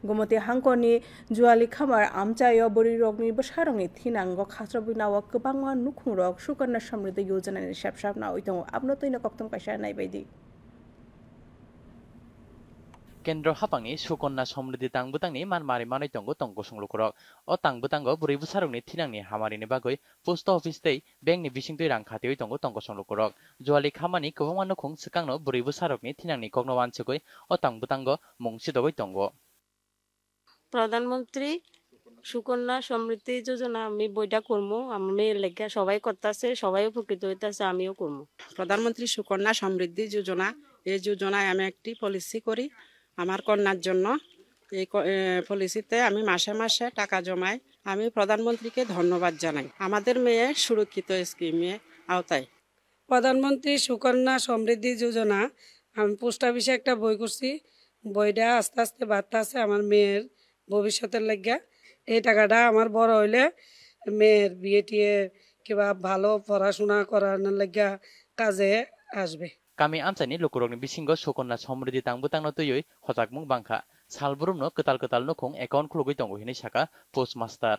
Gomoti hangkoni juali khamar amchayo bori rokni bosarongni thinango khasrobinawa kwbangma nukhungrok Sukanna Samriddhi Yojana ni sapsapna oitongo abno toina koktom kaisa naibaidi Kendro hapangni Sukonna Samriddhi tangbutangni manmari manaitongo tongko songlukorok o tangbutango bori busarongni thinangni hamarini bagoi post office tei bankni bisingtui rang khatioi tongo tongko songlukorok juali khamani kwbangma nukhung swkangno bori busarokni thinangni kokno wansugoi o tangbutango mungsidogoi tongo প্রধানমন্ত্রী সুকন্যা সমৃদ্ধি যোজনা আমি বইটা করবো আমার মেয়ের লেখা সবাই করতেছে সবাই উপকৃত হইতেছে আমিও করবো প্রধানমন্ত্রী সুকন্যা সমৃদ্ধি যোজনা এই যোজনায় আমি একটি পলিসি করি আমার কন্যার জন্য এই পলিসিতে আমি মাসে মাসে টাকা জমাই আমি প্রধানমন্ত্রীকে ধন্যবাদ জানাই আমাদের মেয়ে সুরক্ষিত স্কিমে আওতায় প্রধানমন্ত্রী সুকন্যা সমৃদ্ধি যোজনা আমি পোস্ট অফিসে একটা বই করছি বইটা আস্তে আস্তে বাড়তেছে আমার মেয়ের ভবিষ্যতের লাগিয়া এই টাকাটা আমার বড় হইলে মেয়ের বিয়ে টিয়ে কিংবা ভালো পড়াশোনা করানোর লাগিয়া কাজে আসবে Kami amchani lukurokni bisingo Sukonna Samriddhi tangbutangno tuioi hojakmung bangkha salburumno ketal ketal nukhung account khulugoi tongo hinui saka postmaster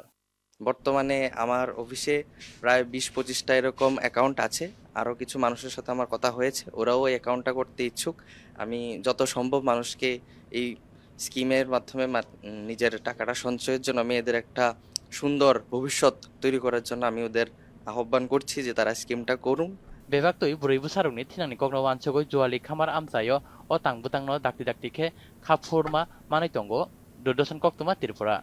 বর্তমানে আমার অফিসে প্রায় 20-25টা এরকম অ্যাকাউন্ট আছে আরো কিছু মানুষের সাথে আমার কথা হয়েছে ওরাও এই অ্যাকাউন্টটা করতে ইচ্ছুক আমি যত সম্ভব মানুষকে এই স্কিমের মাধ্যমে নিজের টাকাটা সঞ্চয়ের জন্য মেয়েদের একটা সুন্দর ভবিষ্যৎ তৈরি করার জন্য আমি ওদের আহ্বান করছি যে তারা স্কিমটা করুন bebaktoi bori busarokni thinangni kokno wansugoi juali khamar amchayo o tangbutangno dakti dakti khe khapfurma manai tongo dodosan koktuma Tripura